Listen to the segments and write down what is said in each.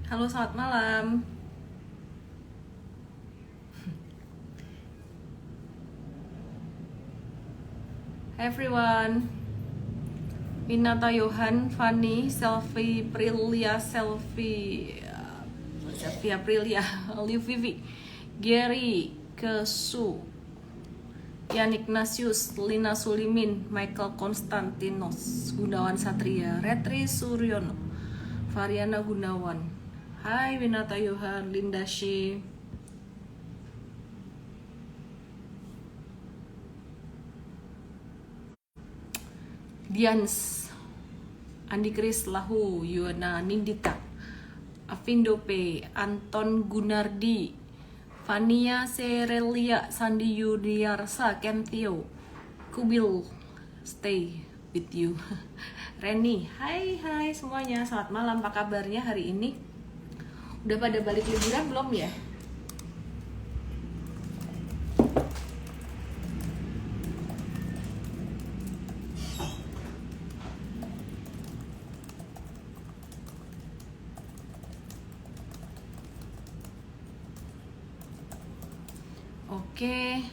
Halo, selamat malam. Hi everyone. Winata Yohan, Fanny, Selfie, Prilia, Selfie Aprilia, Liu Vivi, Gary, Kesu, Yan Ignatius, Lina Sulimin, Michael Konstantinos, Gunawan Satria, Retri Suryono, Variana Gunawan. Hai Winata Yohan, Linda Shi. Dians, Andi Kris Lahu, Yuana Nindita, Avindo P, Anton Gunardi, Fania Serelia, Sandi Yudiarsa, Kentio, Kubil, stay with you. Reni, hai semuanya, selamat malam, apa kabarnya hari ini? Udah pada balik liburan belum ya? Oke.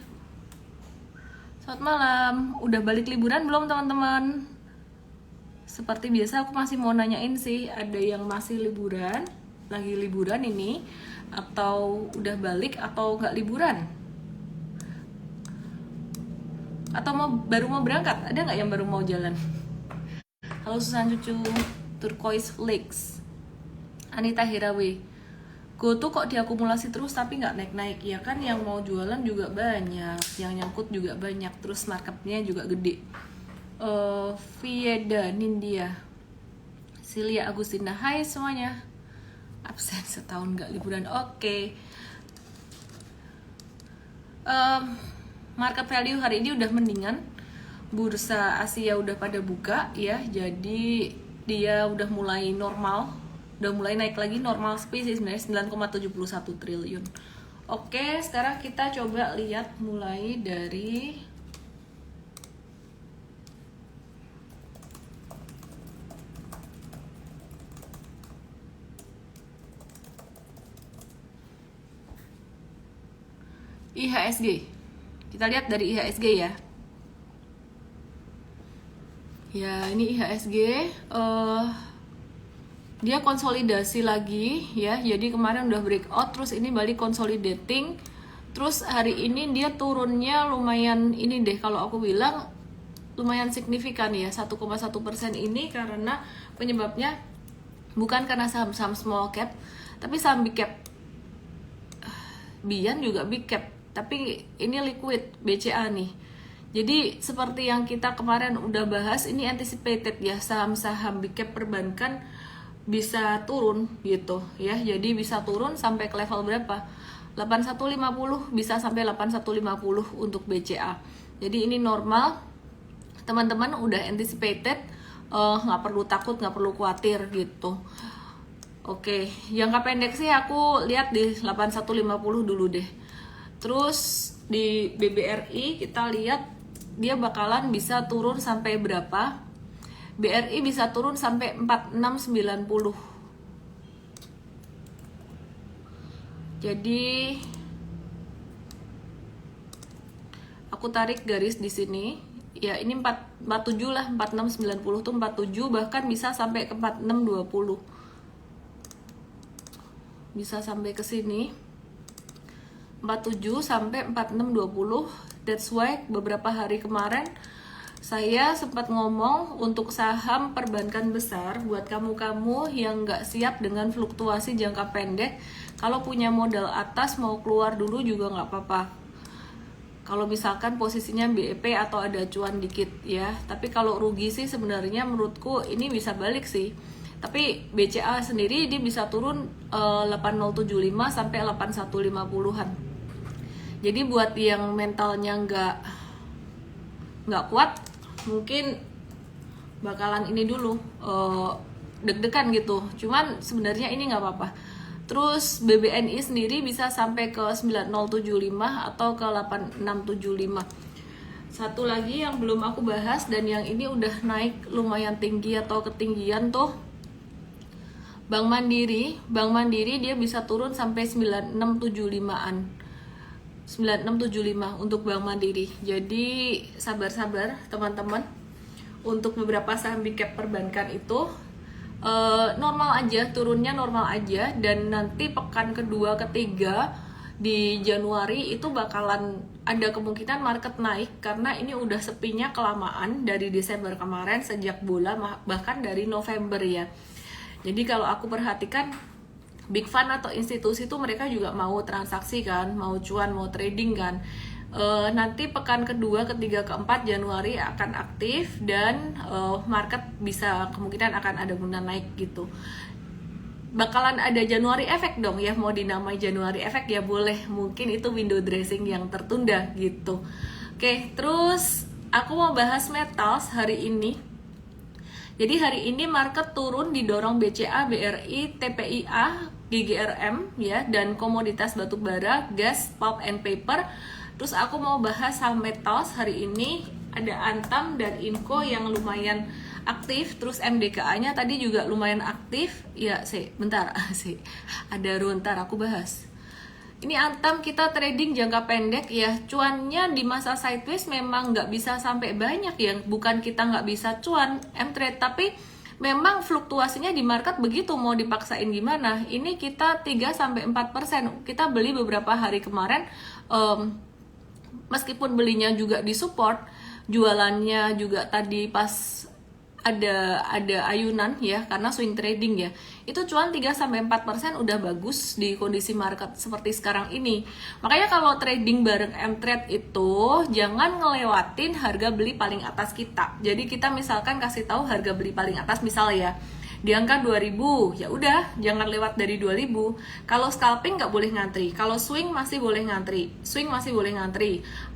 Selamat malam. Udah balik liburan belum teman-teman? Seperti biasa aku masih mau nanyain sih, ada yang masih liburan, lagi liburan ini, atau udah balik atau nggak liburan? Atau baru mau berangkat? Ada nggak yang baru mau jalan? Halo Susan Cucu, Turquoise Lakes, Anita Hirawe. Go tuh kok diakumulasi terus tapi nggak naik-naik, ya kan yang mau jualan juga banyak, yang nyangkut juga banyak, terus marketnya juga gede. Vieda Nindya, Silia Agustina, hai semuanya. Absen setahun nggak liburan, oke. Market value hari ini udah mendingan, bursa Asia udah pada buka ya, jadi dia udah mulai normal, udah mulai naik lagi, normal speed sih sebenarnya 9,71 triliun. Oke, sekarang kita coba lihat mulai dari IHSG. Kita lihat dari IHSG ya. Ya, ini IHSG dia konsolidasi lagi ya. Jadi kemarin udah breakout, terus ini balik consolidating. Terus hari ini dia turunnya lumayan ini deh, kalau aku bilang lumayan signifikan ya, 1,1% ini karena penyebabnya bukan karena saham-saham small cap, tapi saham big cap. Bian juga big cap, tapi ini liquid BCA nih. Jadi seperti yang kita kemarin udah bahas, ini anticipated ya, saham-saham big cap perbankan bisa turun gitu ya. Jadi bisa turun sampai ke level berapa? 8150, bisa sampai 8150 untuk BCA. Jadi ini normal, teman-teman udah anticipated, nggak perlu takut, nggak perlu khawatir gitu. Oke, jangka pendek sih aku lihat di 8150 dulu deh. Terus di BBRI kita lihat dia bakalan bisa turun sampai berapa? BRI bisa turun sampai 4690. Jadi aku tarik garis di sini. Ya, ini 47 lah, 4690 tuh 47, bahkan bisa sampai ke 4620. Bisa sampai ke sini 47 sampai 4620. That's why beberapa hari kemarin saya sempat ngomong untuk saham perbankan besar, buat kamu-kamu yang nggak siap dengan fluktuasi jangka pendek, kalau punya modal atas mau keluar dulu juga nggak apa-apa. Kalau misalkan posisinya BEP atau ada cuan dikit ya, tapi kalau rugi sih sebenarnya menurutku ini bisa balik sih. Tapi BCA sendiri dia bisa turun 8075 sampai 8150-an. Jadi buat yang mentalnya nggak kuat, mungkin bakalan ini dulu deg-degan gitu. Cuman sebenarnya ini nggak apa-apa. Terus BBNI sendiri bisa sampai ke 9075 atau ke 8675. Satu lagi yang belum aku bahas dan yang ini udah naik lumayan tinggi atau ketinggian tuh Bank Mandiri dia bisa turun sampai 9675-an. 9675 untuk Bank Mandiri. Jadi sabar-sabar teman-teman. Untuk beberapa saham big cap perbankan itu normal aja, turunnya normal aja, dan nanti pekan kedua ketiga di Januari itu bakalan ada kemungkinan market naik karena ini udah sepinya kelamaan dari Desember kemarin, sejak bola bahkan dari November ya. Jadi kalau aku perhatikan big fund atau institusi itu mereka juga mau transaksi kan, mau cuan, mau trading kan. Nanti pekan kedua, ketiga, keempat Januari akan aktif dan market bisa kemungkinan akan ada guna naik gitu. Bakalan ada Januari efek dong ya, mau dinamai Januari efek ya boleh, mungkin itu window dressing yang tertunda gitu. Oke, terus aku mau bahas metals hari ini. Jadi hari ini market turun didorong BCA, BRI, TPIA, GGRM ya, dan komoditas batubara, gas, pulp and paper. Terus aku mau bahas saham metals hari ini, ada Antam dan Inco yang lumayan aktif. Terus MDKA-nya tadi juga lumayan aktif. Ya, bentar sih. Ada runtar aku bahas. Ini Antam kita trading jangka pendek ya, cuannya di masa sideways memang nggak bisa sampai banyak ya, bukan kita nggak bisa cuan M-trade, tapi memang fluktuasinya di market begitu, mau dipaksain gimana. Ini kita 3-4%, kita beli beberapa hari kemarin, meskipun belinya juga di support, jualannya juga tadi pas ada ayunan ya, karena swing trading ya, itu cuan 3-4% udah bagus di kondisi market seperti sekarang ini. Makanya kalau trading bareng M-Trade itu jangan ngelewatin harga beli paling atas kita. Jadi kita misalkan kasih tahu harga beli paling atas misal ya di angka 2000, ya udah jangan lewat dari 2000. Kalau scalping nggak boleh ngantri, kalau swing masih boleh ngantri,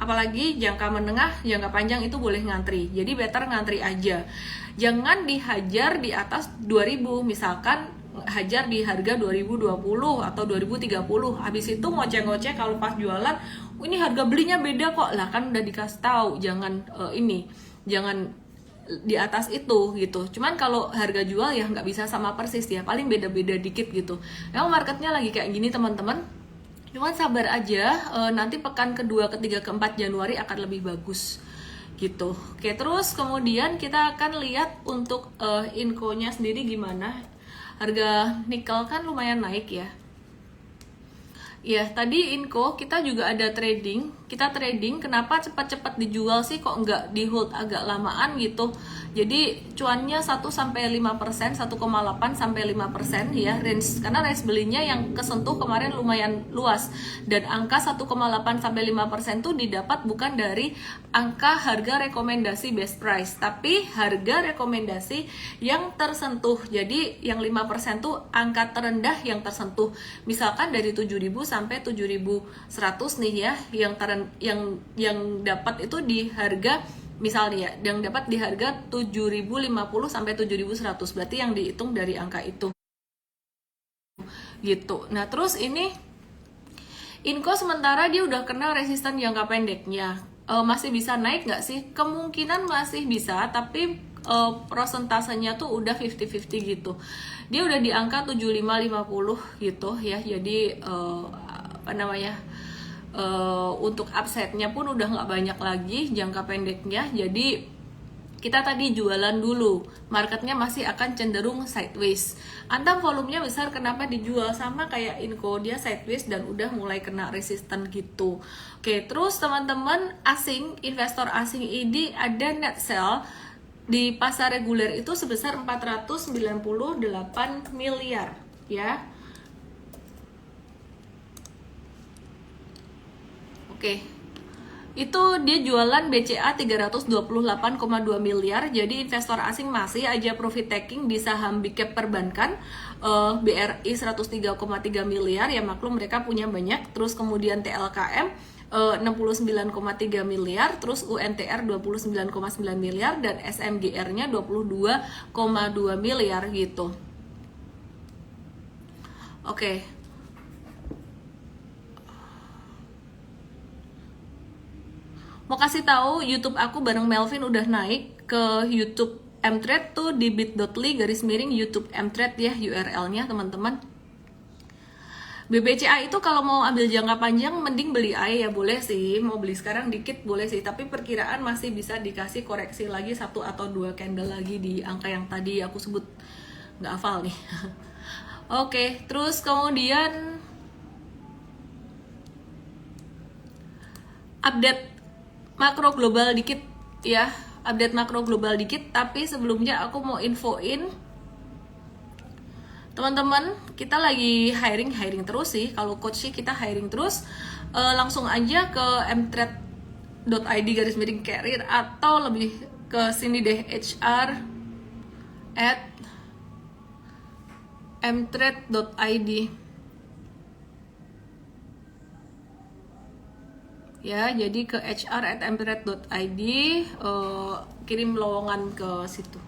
apalagi jangka menengah, jangka panjang itu boleh ngantri. Jadi better ngantri aja, jangan dihajar di atas 2000, misalkan hajar di harga 2020 atau 2030, habis itu ngoceh-ngoceh kalau pas jualan, ini harga belinya beda kok, lah kan udah dikasih tahu jangan jangan di atas itu gitu. Cuman kalau harga jual ya nggak bisa sama persis ya, paling beda-beda dikit gitu. Memang marketnya lagi kayak gini teman-teman, cuman sabar aja, nanti pekan kedua, ketiga, keempat Januari akan lebih bagus gitu. Oke, terus kemudian kita akan lihat untuk Inco-nya sendiri gimana. Harga nikel kan lumayan naik ya. Ya, tadi Inco kita juga ada trading. Kita trading, kenapa cepat-cepat dijual sih, kok nggak di hold agak lamaan gitu. Jadi cuannya 1-5%, 1,8-5% ya range, karena range belinya yang kesentuh kemarin lumayan luas, dan angka 1,8-5% tuh didapat bukan dari angka harga rekomendasi best price, tapi harga rekomendasi yang tersentuh. Jadi yang 5% tuh angka terendah yang tersentuh. Misalkan dari 7.000 sampai 7.100 nih ya, yang dapat itu di harga misalnya ya, yang dapat di harga 7.050 sampai 7.100, berarti yang dihitung dari angka itu gitu. Nah, terus ini Inco sementara dia udah kena resisten jangka pendeknya. Masih bisa naik nggak sih? Kemungkinan masih bisa, tapi prosentasenya tuh udah 50-50 gitu. Dia udah di angka 75-50 gitu ya. Jadi untuk upside-nya pun udah nggak banyak lagi jangka pendeknya. Jadi kita tadi jualan dulu, marketnya masih akan cenderung sideways. Antam volumenya besar, kenapa dijual? Sama kayak Inco, dia sideways dan udah mulai kena resisten gitu. Oke, terus teman-teman asing, investor asing ini ada net sell di pasar reguler itu sebesar 498 miliar ya. Oke, itu dia jualan BCA 328,2 miliar. Jadi investor asing masih aja profit taking di saham big cap perbankan. BRI 103,3 miliar, ya maklum mereka punya banyak. Terus kemudian TLKM 69,3 miliar, terus UNTR 29,9 miliar, dan SMGR-nya 22,2 miliar gitu. Oke. Mau kasih tahu, YouTube aku bareng Melvin udah naik ke YouTube mtrade tuh di bit.ly/YouTube mtrade ya URL-nya teman-teman. BBCA itu kalau mau ambil jangka panjang mending beli AE ya, boleh sih, mau beli sekarang dikit boleh sih, tapi perkiraan masih bisa dikasih koreksi lagi 1 atau 2 candle lagi di angka yang tadi aku sebut, nggak hafal nih. Oke, terus kemudian update makro global dikit ya, update makro global dikit, tapi sebelumnya aku mau infoin teman-teman, kita lagi hiring terus sih. Kalau coach sih kita hiring terus. Langsung aja ke mtrade.id/career atau lebih ke sini deh, hr@mtrade.id. Ya, jadi ke hr@mtrade.id, kirim lowongan ke situ.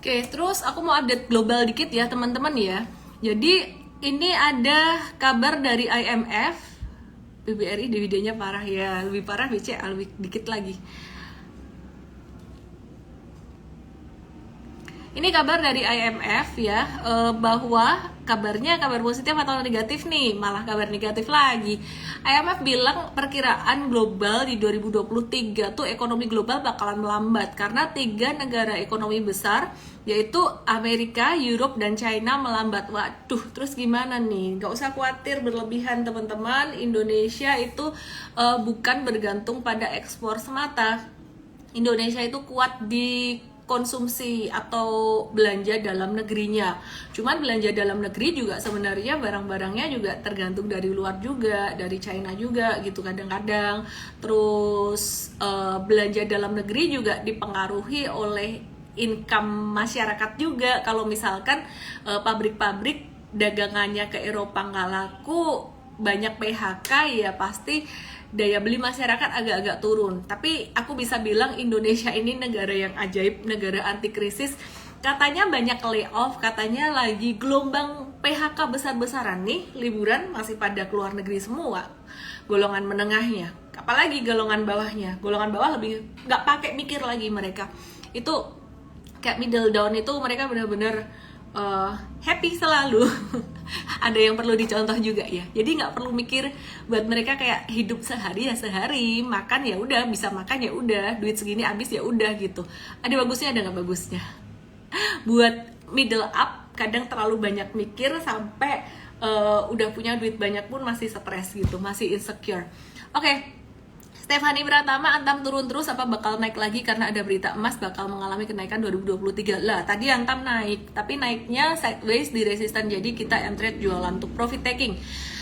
Oke, terus aku mau update global dikit ya teman-teman ya. Jadi ini ada kabar dari IMF, BBRI dividennya parah ya, lebih parah BCA lebih dikit lagi. Ini kabar dari IMF ya, bahwa kabarnya kabar positif atau negatif nih, malah kabar negatif lagi. IMF bilang perkiraan global di 2023 tuh ekonomi global bakalan melambat karena 3 negara ekonomi besar yaitu Amerika, Europe, dan China melambat. Waduh, terus gimana nih? Gak usah khawatir berlebihan teman-teman, Indonesia itu bukan bergantung pada ekspor semata. Indonesia itu kuat di konsumsi atau belanja dalam negerinya. Cuman belanja dalam negeri juga sebenarnya barang-barangnya juga tergantung dari luar juga, dari China juga gitu kadang-kadang. Terus belanja dalam negeri juga dipengaruhi oleh income masyarakat juga. Kalau misalkan pabrik-pabrik dagangannya ke Eropa nggak laku, banyak PHK, ya pasti daya beli masyarakat agak-agak turun. Tapi aku bisa bilang Indonesia ini negara yang ajaib, negara anti krisis. Katanya banyak layoff, katanya lagi gelombang PHK besar-besaran nih, liburan masih pada keluar negeri semua. Golongan menengahnya, apalagi golongan bawahnya. Golongan bawah lebih nggak pakai mikir lagi mereka. Itu kayak middle down itu mereka benar-benar happy selalu. Ada yang perlu dicontoh juga ya. Jadi nggak perlu mikir buat mereka kayak hidup sehari ya sehari, makan ya udah, bisa makan ya udah, duit segini habis ya udah gitu. Ada bagusnya ada nggak bagusnya. Buat middle up kadang terlalu banyak mikir sampai udah punya duit banyak pun masih stres gitu, masih insecure. Oke. Stephanie Pratama, Antam turun terus apa bakal naik lagi karena ada berita emas bakal mengalami kenaikan 2023? Lah, tadi Antam naik, tapi naiknya sideways di resisten, jadi kita mtrade jualan untuk profit taking.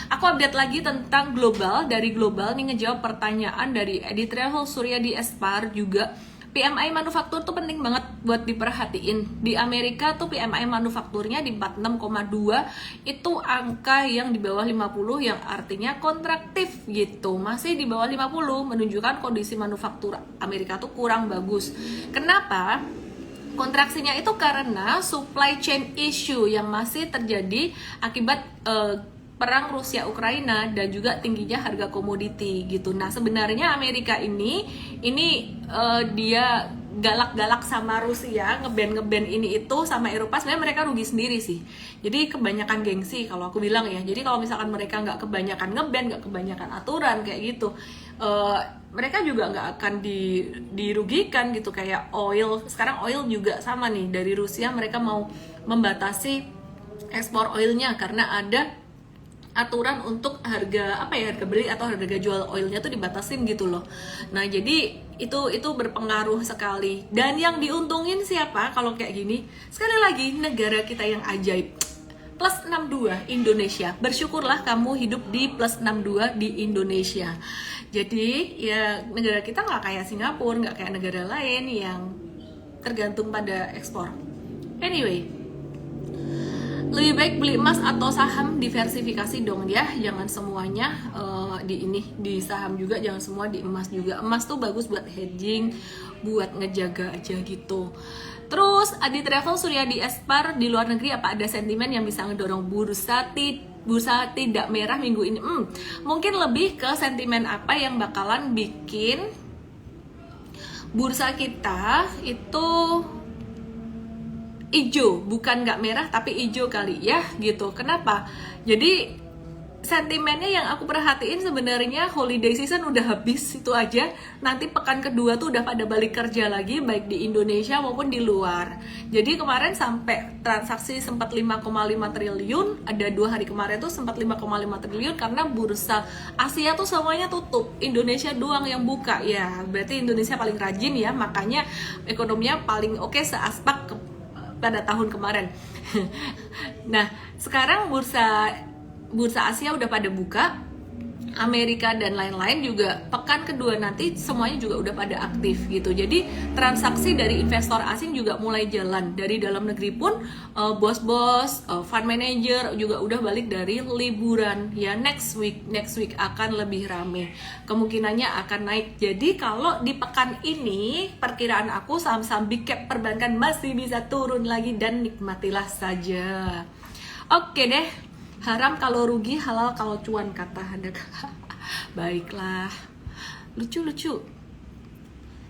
Aku update lagi tentang global, dari global nih ngejawab pertanyaan dari Edi Travel Surya di Espar juga. PMI manufaktur tuh penting banget buat diperhatiin. Di Amerika tuh PMI manufakturnya di 46,2, itu angka yang di bawah 50, yang artinya kontraktif gitu. Masih di bawah 50 menunjukkan kondisi manufaktur Amerika tuh kurang bagus. Kenapa? Kontraksinya itu karena supply chain issue yang masih terjadi akibat perang Rusia-Ukraina dan juga tingginya harga komoditi gitu. Nah, sebenarnya Amerika ini dia galak-galak sama Rusia, ngeband ini itu sama Eropa, sebenarnya mereka rugi sendiri sih. Jadi kebanyakan gengsi kalau aku bilang ya. Jadi kalau misalkan mereka nggak kebanyakan ngeband, nggak kebanyakan aturan kayak gitu, mereka juga nggak akan dirugikan gitu. Kayak oil, sekarang oil juga sama nih, dari Rusia mereka mau membatasi ekspor oilnya karena ada aturan untuk harga harga beli atau harga jual oilnya tuh dibatasin gitu loh. Nah, jadi itu berpengaruh sekali. Dan yang diuntungin siapa kalau kayak gini? Sekali lagi, negara kita yang ajaib. Plus 62 Indonesia. Bersyukurlah kamu hidup di plus 62 di Indonesia. Jadi ya negara kita nggak kayak Singapura, nggak kayak negara lain yang tergantung pada ekspor. Anyway, lebih baik beli emas atau saham, diversifikasi dong ya, jangan semuanya di saham juga, jangan semua di emas juga. Emas tuh bagus buat hedging, buat ngejaga aja gitu. Terus Adi Travel Suryadi Espar, di luar negeri apa ada sentimen yang bisa ngedorong bursa tidak merah minggu ini? Mungkin lebih ke sentimen apa yang bakalan bikin bursa kita itu ijo, bukan nggak merah tapi ijo kali ya gitu. Kenapa? Jadi sentimennya yang aku perhatiin sebenarnya holiday season udah habis, itu aja. Nanti pekan kedua tuh udah pada balik kerja lagi, baik di Indonesia maupun di luar. Jadi kemarin sampai transaksi sempat 5,5 triliun, ada 2 hari kemarin tuh sempat 5,5 triliun karena bursa Asia tuh semuanya tutup, Indonesia doang yang buka ya. Berarti Indonesia paling rajin ya, makanya ekonominya paling oke seaspek pada tahun kemarin. Nah, sekarang bursa Asia udah pada buka, Amerika dan lain-lain juga pekan kedua nanti semuanya juga udah pada aktif gitu. Jadi transaksi dari investor asing juga mulai jalan. Dari dalam negeri pun bos-bos, fund manager juga udah balik dari liburan ya. Next week akan lebih rame, kemungkinannya akan naik. Jadi kalau di pekan ini perkiraan aku saham-saham big cap perbankan masih bisa turun lagi, dan nikmatilah saja. Oke deh, haram kalau rugi, halal kalau cuan, kata ada. Baiklah, lucu.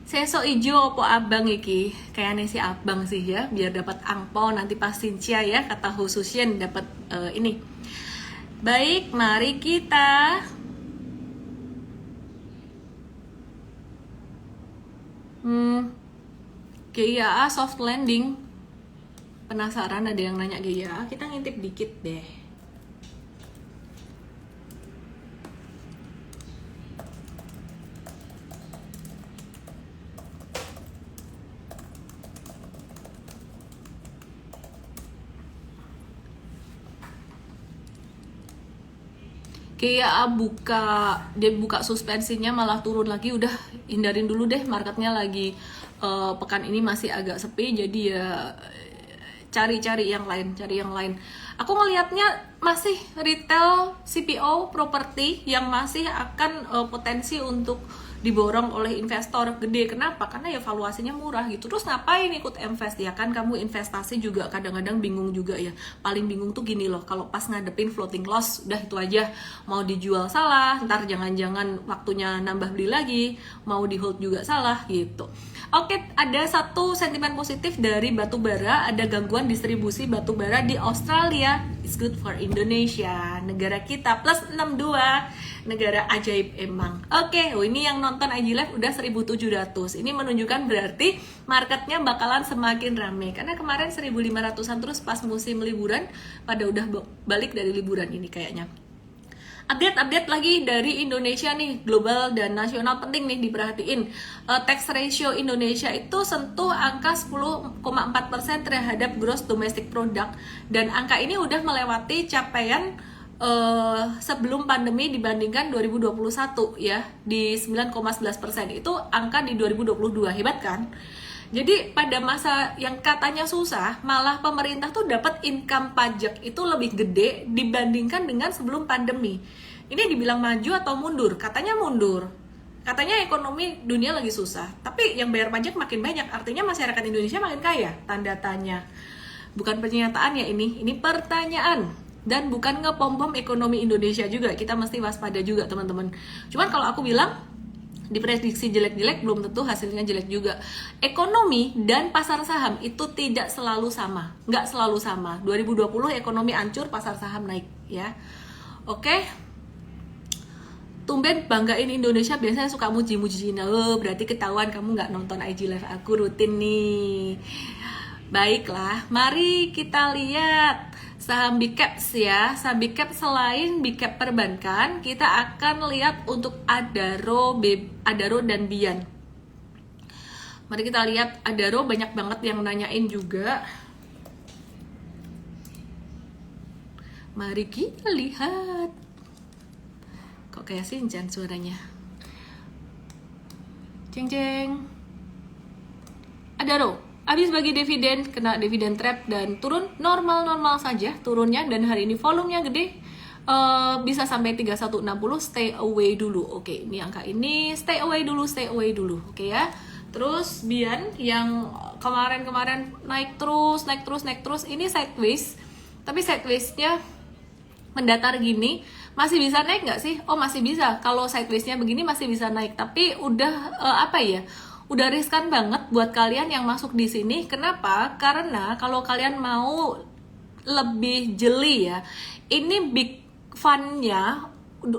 Sesok ijo opo abang iki, kayaknya si abang sih ya, biar dapat angpau nanti pas Sincia ya, kata khususnya dapat ini. Baik, mari kita GIA soft landing. Penasaran ada yang nanya GIA, kita ngintip dikit deh. Kayak dia buka suspensinya malah turun lagi, udah hindarin dulu deh, marketnya lagi pekan ini masih agak sepi, jadi ya cari yang lain. Aku ngelihatnya masih retail, CPO, properti yang masih akan potensi untuk diborong oleh investor gede. Kenapa? Karena ya valuasinya murah gitu. Terus ngapain ikut invest ya kan? Kamu investasi juga kadang-kadang bingung juga ya. Paling bingung tuh gini loh, kalau pas ngadepin floating loss, udah itu aja. Mau dijual salah, ntar jangan-jangan waktunya nambah beli lagi, mau di hold juga salah gitu. Oke, ada satu sentimen positif dari batubara, ada gangguan distribusi batubara di Australia. It's good for Indonesia, negara kita, plus 62. Negara ajaib emang. Oke, ini yang nonton IG Live udah 1.700. Ini menunjukkan berarti marketnya bakalan semakin rame. Karena kemarin 1.500-an terus pas musim liburan, pada udah balik dari liburan ini kayaknya. Update lagi dari Indonesia nih, global dan nasional penting nih diperhatiin. Tax ratio Indonesia itu sentuh angka 10,4% terhadap gross domestic product, dan angka ini udah melewati capaian sebelum pandemi dibandingkan 2021 ya, di 9,11%. Itu angka di 2022, hebat kan? Jadi pada masa yang katanya susah, malah pemerintah tuh dapat income pajak itu lebih gede dibandingkan dengan sebelum pandemi. Ini dibilang maju atau mundur? Katanya mundur. Katanya ekonomi dunia lagi susah, tapi yang bayar pajak makin banyak, artinya masyarakat Indonesia makin kaya, tanda tanya. Bukan pernyataan ya ini pertanyaan. Dan bukan ngepom-pom ekonomi Indonesia juga, kita mesti waspada juga teman-teman. Cuman kalau aku bilang, diprediksi jelek-jelek belum tentu hasilnya jelek juga. Ekonomi dan pasar saham itu tidak selalu sama, nggak selalu sama. 2020 ekonomi hancur, pasar saham naik ya. Oke. Tumben banggain Indonesia, biasanya suka muji-muji. Berarti ketahuan kamu nggak nonton IG live aku rutin nih. Baiklah, mari kita lihat saham big caps ya. Saham big cap selain big cap perbankan, kita akan lihat untuk Adaro dan Bian. Mari kita lihat Adaro, banyak banget yang nanyain juga. Mari kita lihat. Kok kayak Shinchan suaranya? Jeng. Habis bagi dividen, kena dividen trap dan turun normal-normal saja turunnya, dan hari ini volumenya gede, bisa sampai 3160, stay away dulu. Oke, ini angka ini stay away dulu, oke ya. Terus Bian yang kemarin-kemarin naik terus, ini sideways, tapi sidewaysnya mendatar gini, masih bisa naik nggak sih? Oh, masih bisa. Kalau sidewaysnya begini masih bisa naik, tapi udah udah riskan banget buat kalian yang masuk di sini. Kenapa? Karena kalau kalian mau lebih jeli ya, ini big fund-nya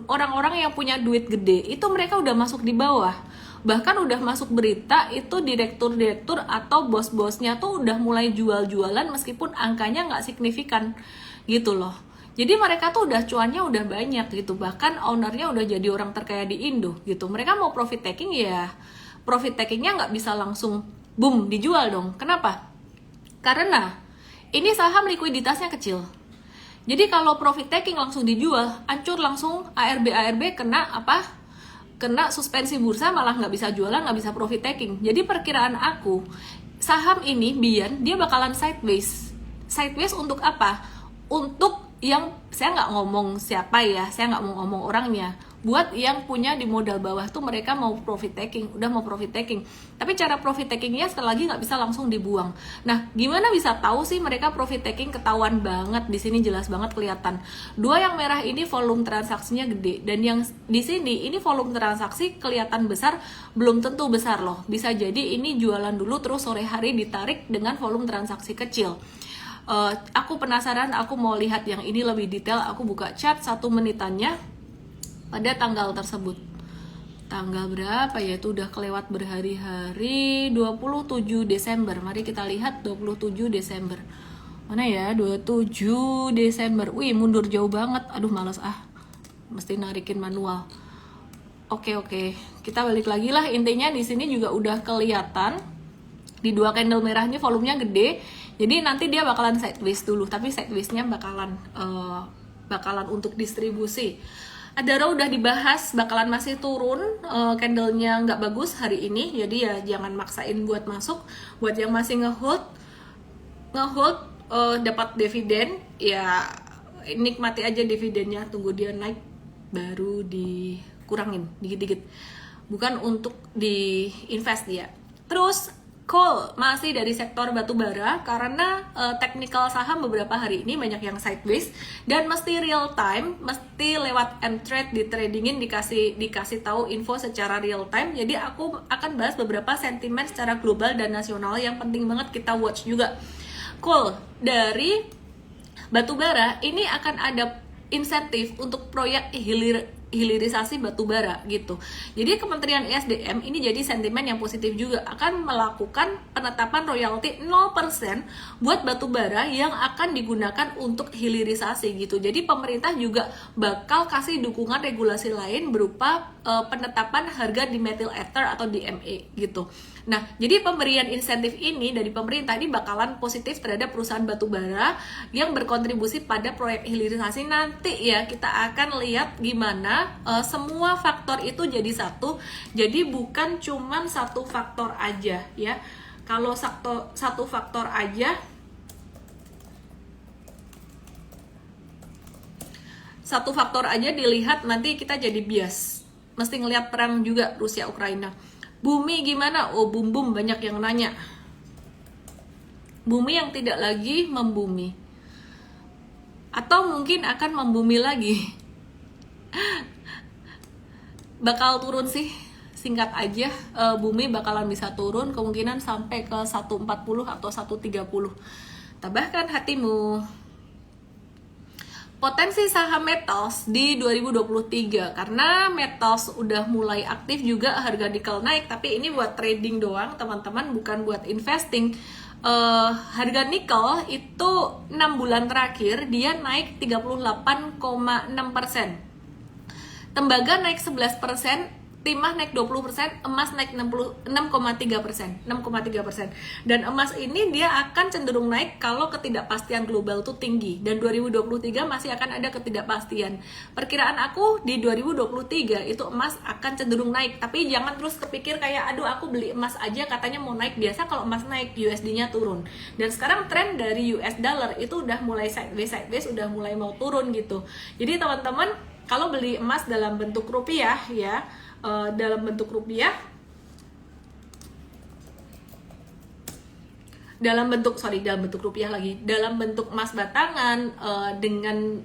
orang-orang yang punya duit gede itu mereka udah masuk di bawah. Bahkan udah masuk berita itu direktur-direktur atau bos-bosnya tuh udah mulai jual-jualan meskipun angkanya nggak signifikan gitu loh. Jadi mereka tuh udah cuannya udah banyak gitu, bahkan ownernya udah jadi orang terkaya di Indo gitu. Mereka mau profit taking ya, profit takingnya nggak bisa langsung boom dijual dong. Kenapa? Karena ini saham likuiditasnya kecil. Jadi kalau profit taking langsung dijual, hancur langsung. ARB kena apa? Kena suspensi bursa, malah nggak bisa jualan, nggak bisa profit taking. Jadi perkiraan aku, saham ini Bian dia bakalan sideways. Sideways untuk apa? Untuk yang saya nggak ngomong siapa ya, saya nggak mau ngomong orangnya. Buat yang punya di modal bawah tuh mereka mau profit taking, udah mau profit taking. Tapi cara profit takingnya sekali lagi nggak bisa langsung dibuang. Nah, gimana bisa tahu sih mereka profit taking? Ketahuan banget di sini, jelas banget kelihatan. Dua yang merah ini volume transaksinya gede, dan yang di sini ini volume transaksi kelihatan besar, belum tentu besar loh. Bisa jadi ini jualan dulu terus sore hari ditarik dengan volume transaksi kecil. Aku penasaran, aku mau lihat yang ini lebih detail. Aku buka chart 1 menitannya pada tanggal tersebut. Tanggal berapa ya, itu udah kelewat berhari-hari. 27 Desember, mari kita lihat 27 Desember. Mana ya, 27 Desember. Wih, mundur jauh banget. Aduh, males mesti narikin manual. Oke, kita balik lagi lah. Intinya di sini juga udah kelihatan di dua candle merahnya volumenya gede. Jadi nanti dia bakalan sideways dulu, tapi sidewaysnya bakalan untuk distribusi. Adara udah dibahas, bakalan masih turun, candlenya nggak bagus hari ini, jadi ya jangan maksain buat masuk. Buat yang masih ngehold dapat dividen, ya nikmati aja dividennya, tunggu dia naik baru dikurangin dikit-dikit, bukan untuk diinvest dia. Terus coal masih dari sektor batubara, karena technical saham beberapa hari ini banyak yang sideways dan mesti real time, mesti lewat M-Trade di tradingin, dikasih tahu info secara real time. Jadi aku akan bahas beberapa sentimen secara global dan nasional yang penting banget kita watch juga. Coal dari batubara ini akan ada insentif untuk proyek hilirisasi batubara gitu. Jadi Kementerian ESDM ini jadi sentimen yang positif juga, akan melakukan penetapan royalti 0% buat batubara yang akan digunakan untuk hilirisasi gitu. Jadi pemerintah juga bakal kasih dukungan regulasi lain berupa penetapan harga dimethyl ether atau DME gitu. Nah, jadi pemberian insentif ini dari pemerintah ini bakalan positif terhadap perusahaan batubara yang berkontribusi pada proyek hilirisasi. Nanti ya kita akan lihat gimana semua faktor itu jadi satu. Jadi bukan cuman satu faktor aja ya. Kalau satu faktor aja, dilihat nanti kita jadi bias. Mesti ngelihat perang juga Rusia Ukraina. Bumi gimana? Oh, bum banyak yang nanya. Bumi yang tidak lagi membumi, atau mungkin akan membumi lagi. Bakal turun sih, singkat aja, bumi bakalan bisa turun kemungkinan sampai ke 140 atau 130. Tabahkan hatimu. Potensi saham metals di 2023, karena metals udah mulai aktif juga, harga nikel naik, tapi ini buat trading doang teman-teman, bukan buat investing. Harga nikel itu 6 bulan terakhir dia naik 38,6%. Tembaga naik 11%, timah naik 20%, emas naik 6,3%. Dan emas ini dia akan cenderung naik kalau ketidakpastian global tuh tinggi. Dan 2023 masih akan ada ketidakpastian. Perkiraan aku di 2023 itu emas akan cenderung naik. Tapi jangan terus kepikir kayak aduh aku beli emas aja katanya mau naik. Biasa kalau emas naik USD-nya turun. Dan sekarang tren dari US dollar itu udah mulai sideways, udah mulai mau turun gitu. Jadi teman-teman kalau beli emas dalam bentuk rupiah ya, dalam bentuk rupiah, dalam bentuk emas batangan dengan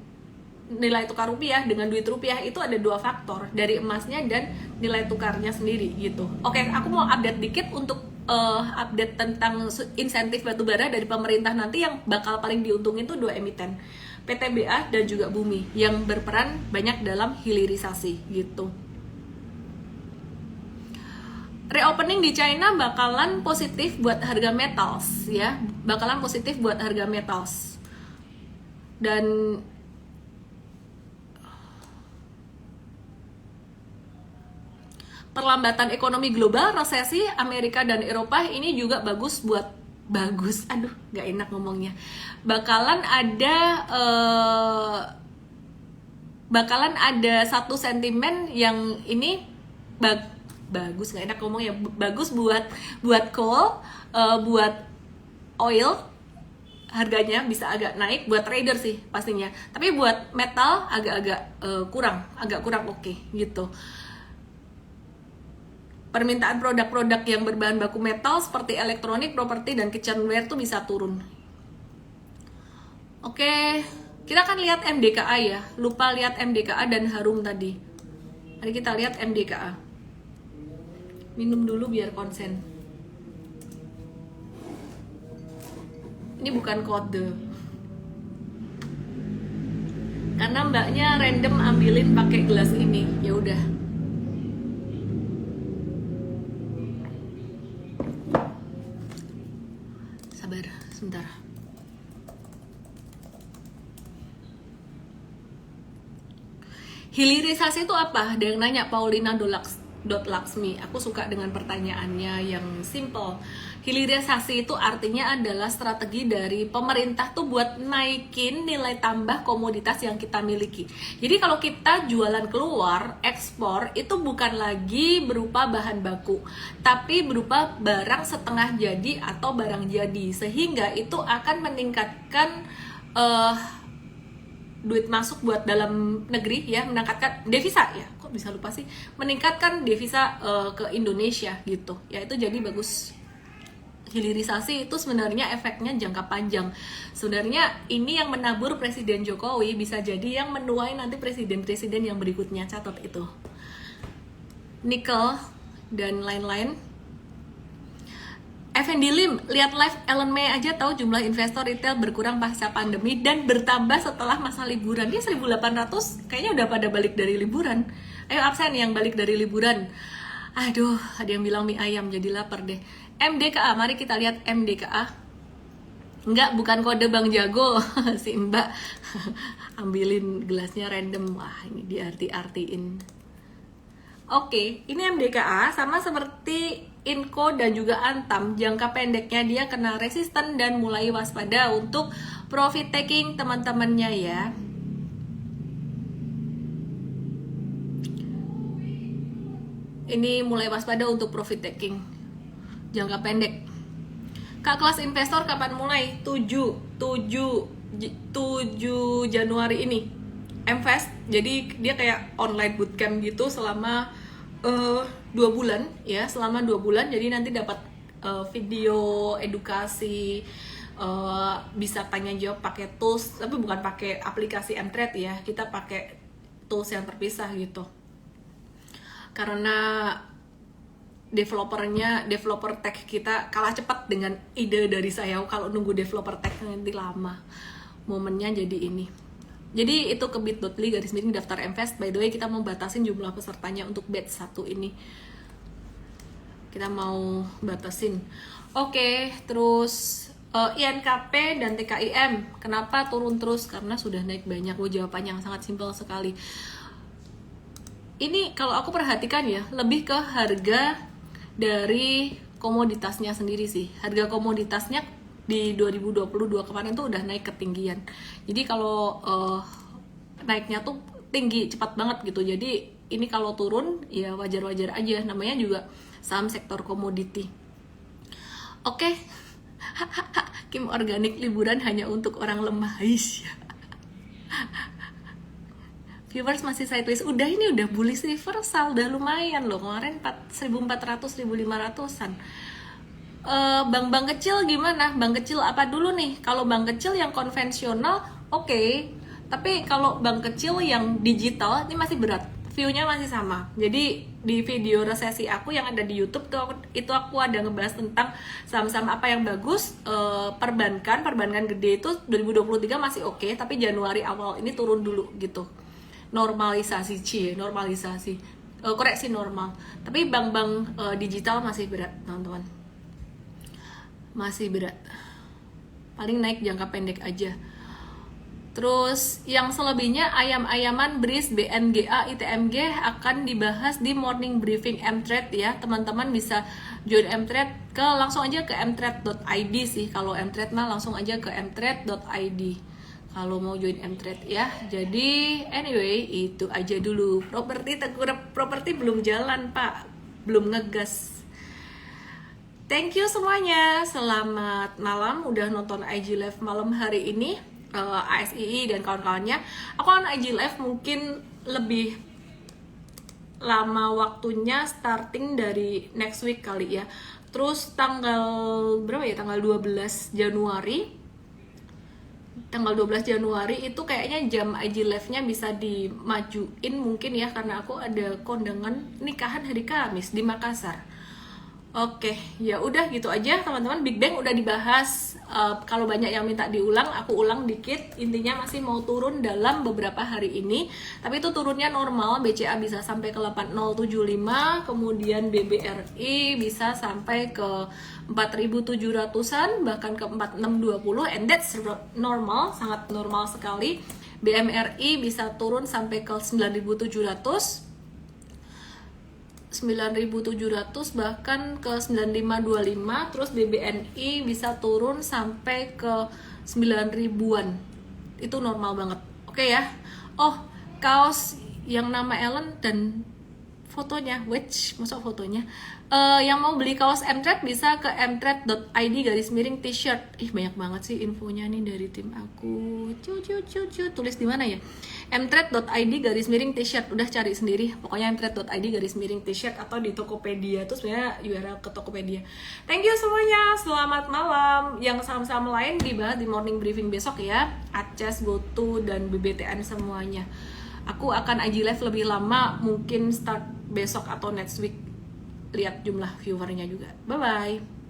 nilai tukar rupiah, dengan duit rupiah itu ada dua faktor, dari emasnya dan nilai tukarnya sendiri gitu. Oke, aku mau update dikit untuk update tentang insentif batubara dari pemerintah nanti. Yang bakal paling diuntungin itu dua emiten, PTBA dan juga Bumi, yang berperan banyak dalam hilirisasi gitu. Reopening di China bakalan positif buat harga metals ya, dan perlambatan ekonomi global, resesi Amerika dan Eropa ini juga bagus, aduh gak enak ngomongnya, bakalan ada satu sentimen yang ini bagus, nggak enak ngomong ya, bagus buat coal, buat oil harganya bisa agak naik, buat trader sih pastinya, tapi buat metal agak kurang oke gitu. Permintaan produk-produk yang berbahan baku metal seperti elektronik, properti, dan kitchenware tuh bisa turun. Oke, kita akan lihat MDKA ya, lupa lihat MDKA dan Harum tadi. Mari kita lihat MDKA. Minum dulu biar konsen. Ini bukan kode, karena mbaknya random ambilin pakai gelas ini. Ya udah. Sabar sebentar. Hilirisasi itu apa? Ada yang nanya, Paulina Laksmi. Aku suka dengan pertanyaannya yang simple. Hilirisasi itu artinya adalah strategi dari pemerintah tuh buat naikin nilai tambah komoditas yang kita miliki. Jadi kalau kita jualan keluar, ekspor, itu bukan lagi berupa bahan baku, tapi berupa barang setengah jadi atau barang jadi, sehingga itu akan meningkatkan duit masuk buat dalam negeri ya, meningkatkan devisa ya, kok bisa lupa sih, meningkatkan devisa ke Indonesia gitu ya, itu jadi bagus. Hilirisasi itu sebenarnya efeknya jangka panjang. Sebenarnya ini yang menabur Presiden Jokowi, bisa jadi yang menuai nanti presiden-presiden yang berikutnya, catat itu. Nikel dan lain-lain. Effendi Lim, lihat live Ellen May aja tahu jumlah investor retail berkurang pasca pandemi dan bertambah setelah masa liburan. Dia 1.800 kayaknya udah pada balik dari liburan. Ayo absen yang balik dari liburan. Aduh, ada yang bilang mie ayam, jadi lapar deh. MDKA, mari kita lihat MDKA. Enggak, bukan kode Bang Jago. Si Mbak ambilin gelasnya random. Wah, ini diarti-artiin. Oke, ini MDKA sama seperti Inco dan juga Antam. Jangka pendeknya dia kena resisten dan mulai waspada untuk profit taking teman-temannya ya. Ini mulai waspada untuk profit taking jangka pendek. Kak, kelas investor kapan mulai? 7 Januari ini. MFest, jadi dia kayak online bootcamp gitu selama 2 bulan ya, selama 2 bulan. Jadi nanti dapat video edukasi, bisa tanya jawab pakai tools, tapi bukan pakai aplikasi Mtrade ya, kita pakai tools yang terpisah gitu. Karena developer tech kita kalah cepat dengan ide dari saya. Kalau nunggu developer tech nanti lama momennya. Jadi ini, jadi itu ke bit.ly/miring daftar MFest. By the way, kita mau batasin jumlah pesertanya untuk batch 1 ini. Kita mau batasin. Oke, terus INKP dan TKIM kenapa turun terus? Karena sudah naik banyak. Jawabannya yang sangat simpel sekali. ini kalau aku perhatikan ya, lebih ke harga dari komoditasnya sendiri sih. Harga komoditasnya di 2022 kemarin tuh udah naik ketinggian. Jadi kalau naiknya tuh tinggi, cepat banget gitu. Jadi ini kalau turun ya wajar-wajar aja, namanya juga saham sektor komoditi. Oke. Kim Organik liburan hanya untuk orang lemah. Aisyah. Viewers masih sideways. Udah, ini udah bullish reversal, udah lumayan loh. Kemarin 1400, 1500-an. Bank-bank kecil gimana? Bank kecil apa dulu nih? Kalau bank kecil yang konvensional oke. Tapi kalau bank kecil yang digital ini masih berat. View-nya masih sama. Jadi di video resesi aku yang ada di YouTube tuh itu aku ada ngebahas tentang saham-saham apa yang bagus. Perbankan gede itu 2023 masih oke, tapi Januari awal ini turun dulu gitu. Normalisasi koreksi normal. Tapi bank-bank digital masih berat, teman-teman. Masih berat. Paling naik jangka pendek aja. Terus yang selebihnya ayam-ayaman, BRIS, BNGA, ITMG akan dibahas di morning briefing Mtrade ya. Teman-teman bisa join Mtrade langsung aja ke mtrade.id sih. Kalau Mtrade mah langsung aja ke mtrade.id. Kalau mau join Mtrade ya. Jadi anyway, itu aja dulu. Properti belum jalan, Pak. Belum ngegas. Thank you semuanya. Selamat malam udah nonton IG Live malam hari ini. ASII dan kawan-kawannya. Aku akan IG Live mungkin lebih lama waktunya, starting dari next week kali ya. Terus tanggal berapa ya? Tanggal 12 Januari. Tanggal 12 Januari itu kayaknya jam IG Live-nya bisa dimajuin mungkin ya, karena aku ada kondangan nikahan hari Kamis di Makassar. Oke, ya udah gitu aja teman-teman. Big Bang udah dibahas. Kalau banyak yang minta diulang, aku ulang dikit. Intinya masih mau turun dalam beberapa hari ini. Tapi itu turunnya normal. BCA bisa sampai ke 8075, kemudian BBRI bisa sampai ke 4700-an, bahkan ke 4620, and that's normal, sangat normal sekali. BMRI bisa turun sampai ke 9700, bahkan ke 9525. Terus BBNI bisa turun sampai ke 9000-an. Itu normal banget. Oke ya. Oh, kaos yang nama Ellen dan fotonya, masuk fotonya. Yang mau beli kaos Mtrade bisa ke mtrade.id /t-shirt. Banyak banget sih infonya nih dari tim aku. Tulis di mana ya? mtrade.id /t-shirt. Udah cari sendiri. Pokoknya mtrade.id /t-shirt atau di Tokopedia. Terus sebenarnya URL ke Tokopedia. Thank you semuanya. Selamat malam. Yang saham-saham lain dibahas di morning briefing besok ya. Aces, GoTo dan BBTN semuanya. Aku akan IG Live lebih lama, mungkin start besok atau next week. Lihat jumlah viewernya juga. Bye-bye.